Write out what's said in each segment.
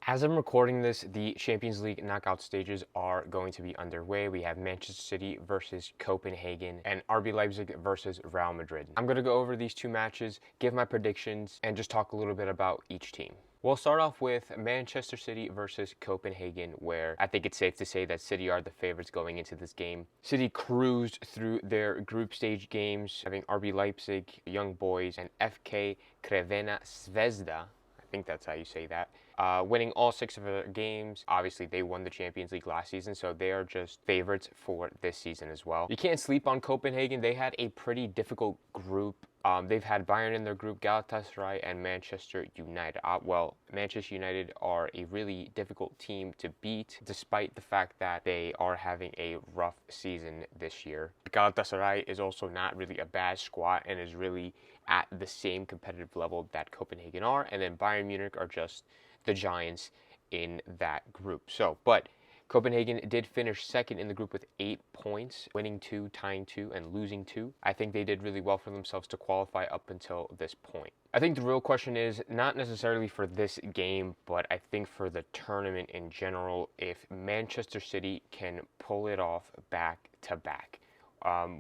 As I'm recording this, the Champions League knockout stages are going to be underway. We have Manchester City versus Copenhagen and RB Leipzig versus Real Madrid. I'm going to go over these two matches, give my predictions, and just talk a little bit about each team. We'll start off with Manchester City versus Copenhagen, where I think it's safe to say that City are the favorites going into this game. City cruised through their group stage games, having RB Leipzig, Young Boys, and FK Crvena Zvezda. I think that's how you say that. Winning all 6 of their games. Obviously, they won the Champions League last season, so they are just favorites for this season as well. You can't sleep on Copenhagen. They had a pretty difficult group. They've had Bayern in their group, Galatasaray, and Manchester United. Manchester United are a really difficult team to beat, despite the fact that they are having a rough season this year. Galatasaray is also not really a bad squad and is really at the same competitive level that Copenhagen are, and then Bayern Munich are just the giants in that group. But Copenhagen did finish second in the group with 8 points, winning 2, tying 2, and losing 2. I think they did really well for themselves to qualify up until this point. I think the real question is not necessarily for this game, but I think for the tournament in general, if Manchester City can pull it off back to back.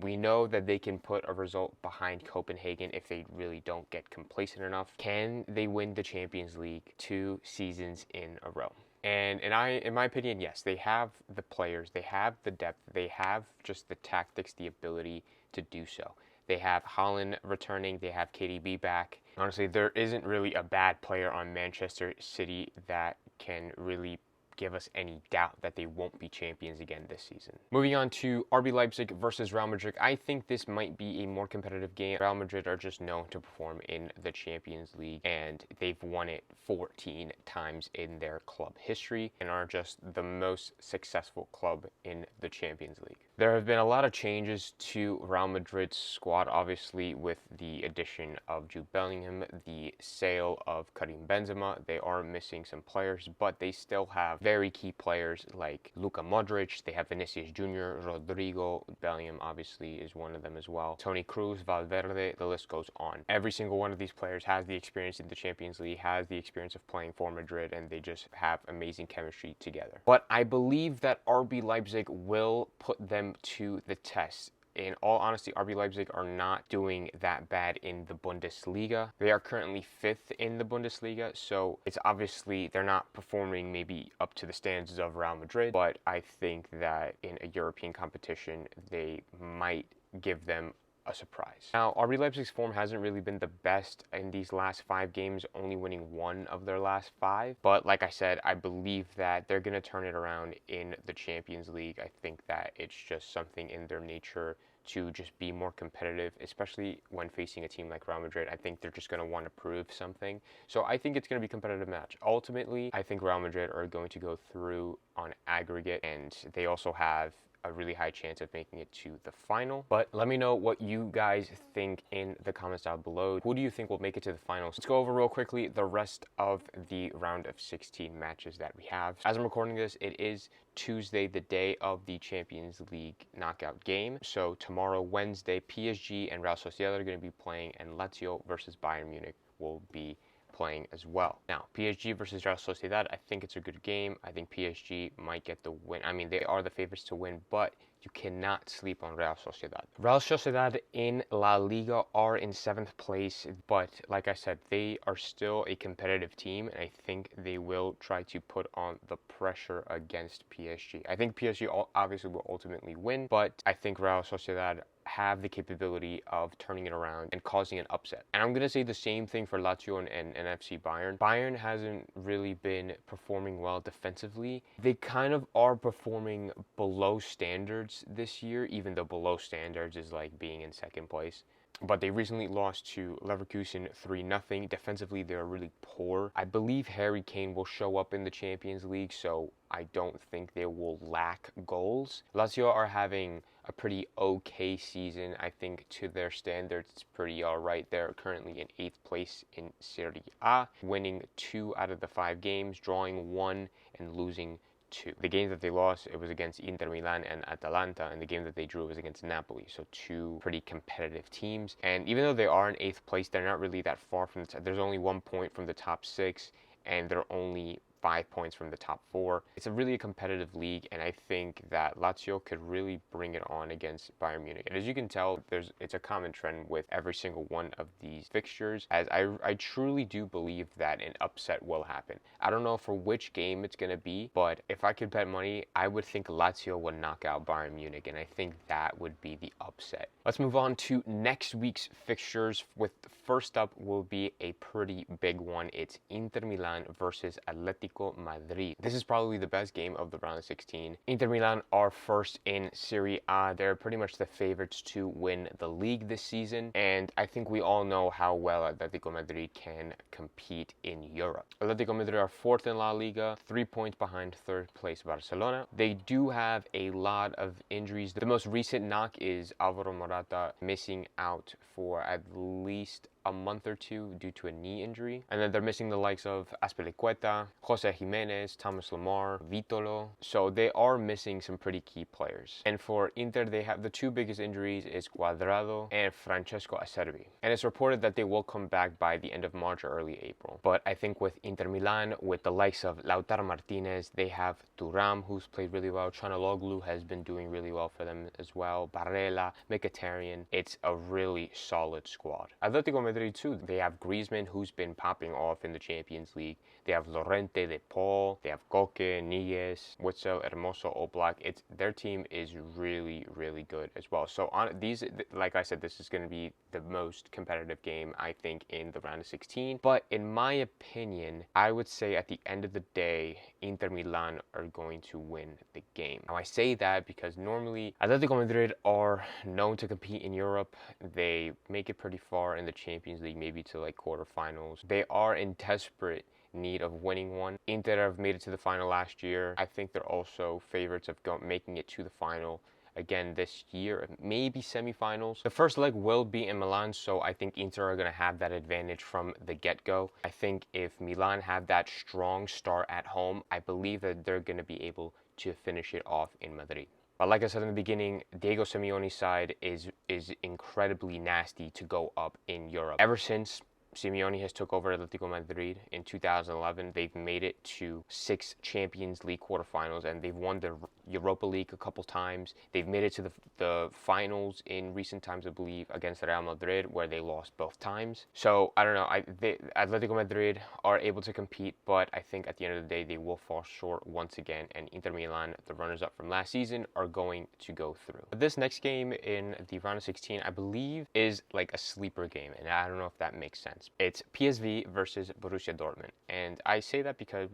We know that they can put a result behind Copenhagen if they really don't get complacent enough. Can they win the Champions League 2 seasons in a row? And in my opinion, yes, they have the players, they have the depth, they have just the tactics, the ability to do so. They have Haaland returning, they have KDB back. Honestly, there isn't really a bad player on Manchester City that can really give us any doubt that they won't be champions again this season. Moving on to RB Leipzig versus Real Madrid. I think this might be a more competitive game. Real Madrid are just known to perform in the Champions League, and they've won it 14 times in their club history and are just the most successful club in the Champions League. There have been a lot of changes to Real Madrid's squad, obviously, with the addition of Jude Bellingham, the sale of Karim Benzema. They are missing some players, but they still have very key players like Luka Modric. They have Vinicius Jr., Rodrigo. Bellingham obviously is one of them as well. Toni Kroos, Valverde, the list goes on. Every single one of these players has the experience in the Champions League, has the experience of playing for Madrid, and they just have amazing chemistry together. But I believe that RB Leipzig will put them to the test. In all honesty, RB Leipzig are not doing that bad in the Bundesliga. They are currently 5th in the Bundesliga, so it's obviously they're not performing maybe up to the standards of Real Madrid, but I think that in a European competition, they might give them a surprise. Now, RB Leipzig's form hasn't really been the best in these last 5 games, only winning 1 of their last 5. But like I said, I believe that they're going to turn it around in the Champions League. I think that it's just something in their nature to just be more competitive, especially when facing a team like Real Madrid. I think they're just going to want to prove something. So I think it's going to be a competitive match. Ultimately, I think Real Madrid are going to go through on aggregate, and they also have a really high chance of making it to the final. But let me know what you guys think in the comments down below. Who do you think will make it to the finals? Let's go over real quickly the rest of the round of 16 matches that we have. As I'm recording this, it is Tuesday, the day of the Champions League knockout game. So tomorrow, Wednesday, PSG and Real Sociedad are going to be playing, and Lazio versus Bayern Munich will be playing as well. Now, PSG versus Real Sociedad, I think it's a good game. I think PSG might get the win. I mean, they are the favorites to win, but you cannot sleep on Real Sociedad. Real Sociedad in La Liga are in 7th place, but like I said, they are still a competitive team, and I think they will try to put on the pressure against PSG. I think PSG obviously will ultimately win, but I think Real Sociedad have the capability of turning it around and causing an upset. And I'm going to say the same thing for Lazio and FC Bayern. Bayern hasn't really been performing well defensively. They kind of are performing below standards this year, even though below standards is like being in 2nd place. But they recently lost to Leverkusen 3-0. Defensively, they're really poor. I believe Harry Kane will show up in the Champions League, so I don't think they will lack goals. Lazio are having a pretty okay season. I think to their standards, it's pretty all right. They're currently in 8th place in Serie A, winning 2 out of the 5 games, drawing 1 and losing 2. The game that they lost, it was against Inter Milan and Atalanta, and the game that they drew was against Napoli. So 2 pretty competitive teams. And even though they are in 8th place, they're not really that far from the top. There's only 1 point from the top 6, and they're only 5 points from the top 4. It's a really competitive league, and I think that Lazio could really bring it on against Bayern Munich. And as you can tell, it's a common trend with every single one of these fixtures, as I truly do believe that an upset will happen. I don't know for which game it's going to be, but if I could bet money, I would think Lazio would knock out Bayern Munich, and I think that would be the upset. Let's move on to next week's fixtures. With first up will be a pretty big one. It's Inter Milan versus Atletico Madrid. This is probably the best game of the round of 16. Inter Milan are first in Serie A. They're pretty much the favorites to win the league this season, and I think we all know how well Atletico Madrid can compete in Europe. Atletico Madrid are fourth in La Liga, 3 points behind third place Barcelona. They do have a lot of injuries. The most recent knock is Alvaro Morata missing out for at least a month or two due to a knee injury. And then they're missing the likes of Azpilicueta, Jose Jimenez, Thomas Lemar, Vitolo. So they are missing some pretty key players. And for Inter, they have the two biggest injuries is Cuadrado and Francesco Acerbi. And it's reported that they will come back by the end of March or early April. But I think with Inter Milan, with the likes of Lautaro Martinez, they have Thuram, who's played really well. Çalhanoğlu has been doing really well for them as well. Barella, Mkhitaryan. It's a really solid squad. Atletico Madrid too, they have Griezmann, who's been popping off in the Champions League. They have Llorente, De Paul, they have Koke, Niguez, Witsel, Hermoso, Oblak. Their team is really, really good as well. So on these, like I said, this is going to be the most competitive game, I think, in the round of 16. But in my opinion, I would say at the end of the day, Inter Milan are going to win the game. Now I say that because normally Atletico Madrid are known to compete in Europe. They make it pretty far in the Champions League, maybe to like quarterfinals. They are in desperate need of winning one. Inter have made it to the final last year. I think they're also favorites of making it to the final again this year, maybe semifinals. The first leg will be in Milan, so I think Inter are going to have that advantage from the get-go. I think if Milan have that strong start at home, I believe that they're going to be able to finish it off in Madrid. But like I said in the beginning, Diego Simeone's side is incredibly nasty to go up in Europe. Ever since Simeone has took over Atletico Madrid in 2011, they've made it to 6 Champions League quarterfinals, and they've won the Europa League a couple times. They've made it to the finals in recent times, I believe, against Real Madrid, where they lost both times. So I don't know. Atletico Madrid are able to compete, but I think at the end of the day, they will fall short once again. And Inter Milan, the runners-up from last season, are going to go through. But this next game in the round of 16, I believe, is like a sleeper game, and I don't know if that makes sense. It's PSV versus Borussia Dortmund, and I say that because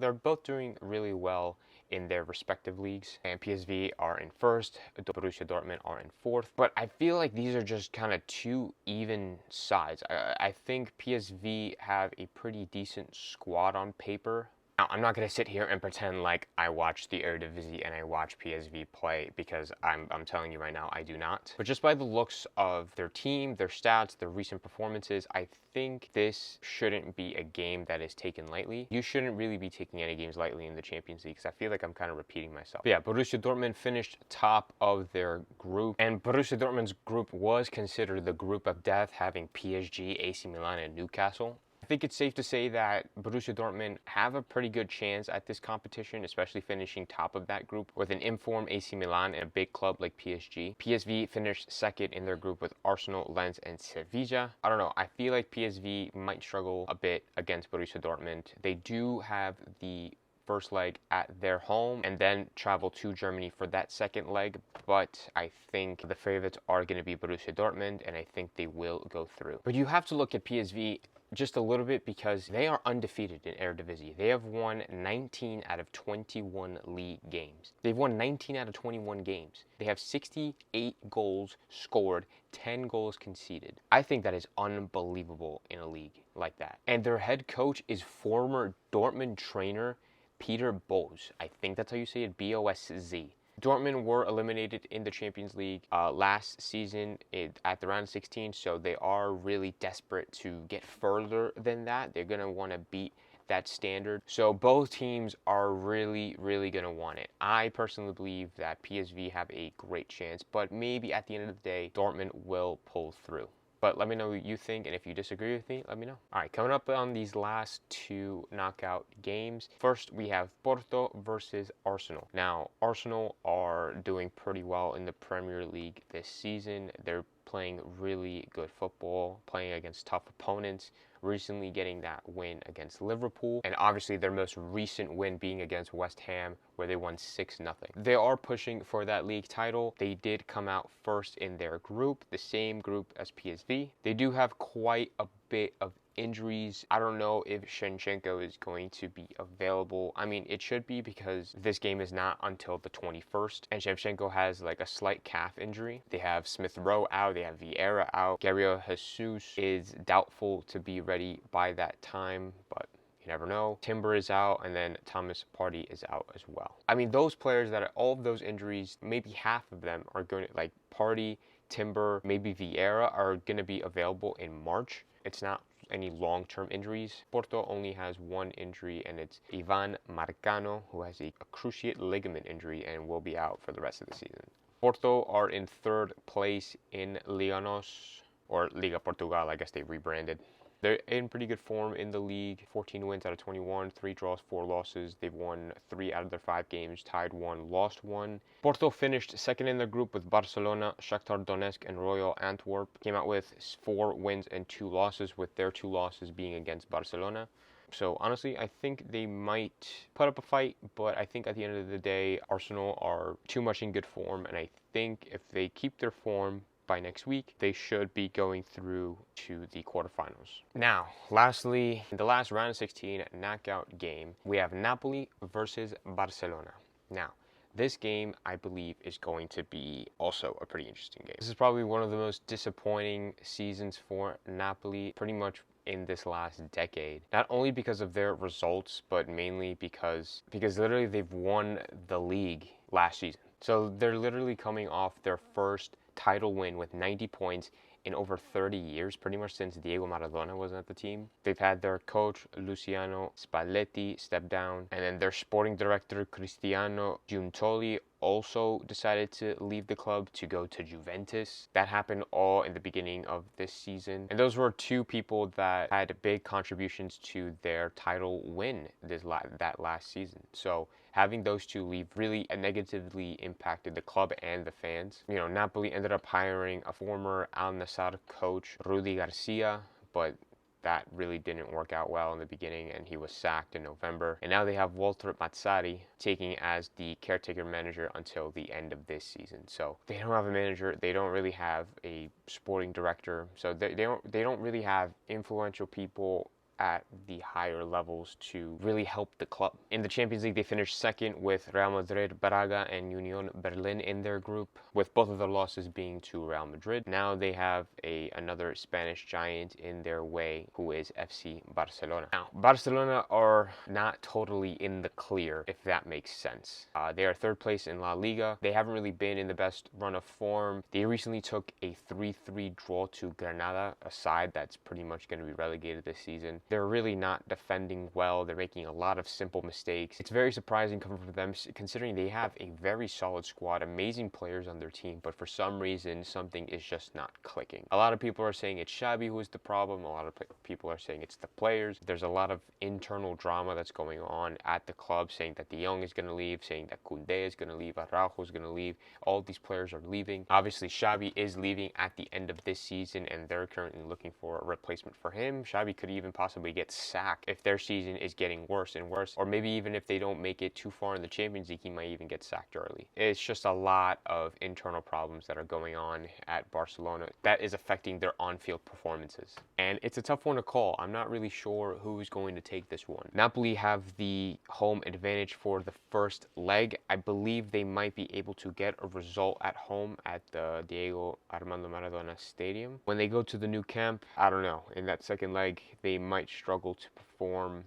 they're both doing really well in their respective leagues, and PSV are in first, Borussia Dortmund are in fourth. But I feel like these are just kind of two even sides. I think PSV have a pretty decent squad on paper. Now, I'm not going to sit here and pretend like I watch the Eredivisie and I watch PSV play, because I'm telling you right now, I do not. But just by the looks of their team, their stats, their recent performances, I think this shouldn't be a game that is taken lightly. You shouldn't really be taking any games lightly in the Champions League, because I feel like I'm kind of repeating myself. But yeah, Borussia Dortmund finished top of their group, and Borussia Dortmund's group was considered the group of death, having PSG, AC Milan, and Newcastle. I think it's safe to say that Borussia Dortmund have a pretty good chance at this competition, especially finishing top of that group with an informed AC Milan and a big club like PSG. PSV finished second in their group with Arsenal, Lens, and Sevilla. I don't know. I feel like PSV might struggle a bit against Borussia Dortmund. They do have the first leg at their home and then travel to Germany for that second leg, but I think the favorites are going to be Borussia Dortmund, and I think they will go through. But you have to look at PSV just a little bit, because they are undefeated in Eredivisie. They have won 19 out of 21 league games. They've won 19 out of 21 games. They have 68 goals scored, 10 goals conceded. I think that is unbelievable in a league like that. And their head coach is former Dortmund trainer Peter Bosz. I think that's how you say it, B-O-S-Z. Dortmund were eliminated in the Champions League last season at the round of 16, so they are really desperate to get further than that. They're going to want to beat that standard. So both teams are really, really going to want it. I personally believe that PSV have a great chance, but maybe at the end of the day, Dortmund will pull through. But let me know what you think, and if you disagree with me, let me know. All right, coming up on these last two knockout games. First, we have Porto versus Arsenal. Now, Arsenal are doing pretty well in the Premier League this season. They're playing really good football, playing against tough opponents, recently getting that win against Liverpool, and obviously their most recent win being against West Ham, where they won 6-0. They are pushing for that league title. They did come out first in their group, the same group as PSV. They do have quite a bit of injuries. I don't know if Zinchenko is going to be available. I mean, it should be, because this game is not until the 21st, and Zinchenko has like a slight calf injury. They have Smith Rowe out, they have Vieira out. Gabriel Jesus is doubtful to be ready by that time, but you never know. Timber is out, and then Thomas Partey is out as well. I mean, those players that are all of those injuries, maybe half of them are going to, like Partey, Timber, maybe Vieira, are going to be available in March. It's not any long-term injuries. Porto only has one injury, and it's Ivan Marcano, who has a cruciate ligament injury and will be out for the rest of the season. Porto are in third place in Liga NOS, or Liga Portugal, I guess they rebranded. They're in pretty good form in the league. 14 wins out of 21, 3 draws, 4 losses. They've won 3 out of their 5 games, tied 1, lost 1. Porto finished second in their group with Barcelona, Shakhtar Donetsk, and Royal Antwerp. Came out with 4 wins and 2 losses, with their 2 losses being against Barcelona. So honestly, I think they might put up a fight, but I think at the end of the day, Arsenal are too much in good form, and I think if they keep their form, by next week, they should be going through to the quarterfinals. Now, lastly, in the last round of 16 knockout game, we have Napoli versus Barcelona. Now, this game, I believe, is going to be also a pretty interesting game. This is probably one of the most disappointing seasons for Napoli, pretty much in this last decade. Not only because of their results, but mainly because literally they've won the league last season. So they're literally coming off their first title win with 90 points in over 30 years, pretty much since Diego Maradona was at the team. They've had their coach, Luciano Spalletti, step down, and then their sporting director, Cristiano Giuntoli, also decided to leave the club to go to Juventus. That happened all in the beginning of this season. And those were 2 people that had big contributions to their title win that last season. So having those 2 leave really negatively impacted the club and the fans. You know, Napoli ended up hiring a former Al Nassr coach, Rudy Garcia, but that really didn't work out well in the beginning, and he was sacked in November. And now they have Walter Mazzari taking as the caretaker manager until the end of this season. So they don't have a manager, they don't really have a sporting director, so they don't really have influential people at the higher levels to really help the club. In the Champions League, they finished second with Real Madrid, Braga, and Union Berlin in their group, with both of the losses being to Real Madrid. Now they have another Spanish giant in their way, who is FC Barcelona. Now, Barcelona are not totally in the clear, if that makes sense. They are third place in La Liga. They haven't really been in the best run of form. They recently took a 3-3 draw to Granada, a side that's pretty much going to be relegated this season. They're really not defending well. They're making a lot of simple mistakes. It's very surprising coming from them, considering they have a very solid squad, amazing players on their team, but for some reason, something is just not clicking. A lot of people are saying it's Xabi who is the problem. A lot of people are saying it's the players. There's a lot of internal drama that's going on at the club, saying that De Jong is going to leave, saying that Koundé is going to leave, Araujo is going to leave. All of these players are leaving. Obviously, Xabi is leaving at the end of this season, and they're currently looking for a replacement for him. Xabi could even possibly get sacked if their season is getting worse and worse, or maybe even if they don't make it too far in the Champions League, he might even get sacked early. It's just a lot of internal problems that are going on at Barcelona that is affecting their on-field performances, and it's a tough one to call. I'm not really sure who's going to take this one. Napoli have the home advantage for the first leg. I believe they might be able to get a result at home at the Diego Armando Maradona Stadium. When they go to the new camp, I don't know. In that second leg, they might struggle to perform.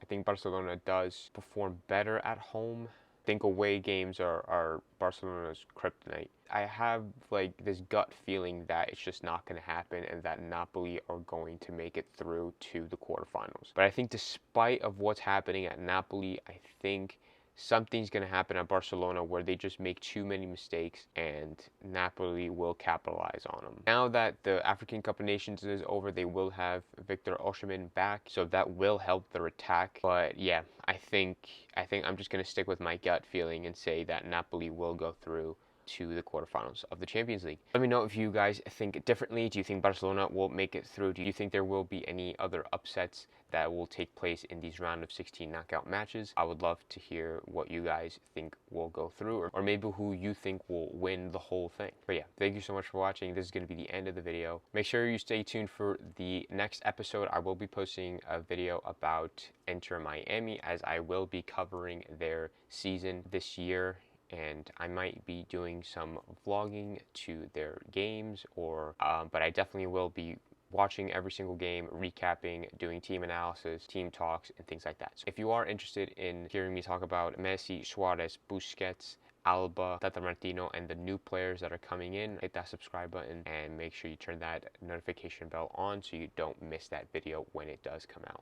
I think Barcelona does perform better at home. I think away games are Barcelona's kryptonite. I have like this gut feeling that it's just not going to happen and that Napoli are going to make it through to the quarterfinals. But I think despite of what's happening at Napoli, I think something's going to happen at Barcelona where they just make too many mistakes and Napoli will capitalize on them. Now that the African Cup of Nations is over, they will have Victor Osimhen back, so that will help their attack. But yeah, I think I'm just going to stick with my gut feeling and say that Napoli will go through to the quarterfinals of the Champions League. Let me know if you guys think differently. Do you think Barcelona will make it through? Do you think there will be any other upsets that will take place in these round of 16 knockout matches? I would love to hear what you guys think will go through, or maybe who you think will win the whole thing. But yeah, thank you so much for watching. This is going to be the end of the video. Make sure you stay tuned for the next episode. I will be posting a video about Inter Miami, as I will be covering their season this year, and I might be doing some vlogging to their games, or but I definitely will be watching every single game, recapping, doing team analysis, team talks, and things like that. So if you are interested in hearing me talk about Messi, Suarez, Busquets, Alba, Tata Martino, and the new players that are coming in, hit that subscribe button and make sure you turn that notification bell on so you don't miss that video when it does come out.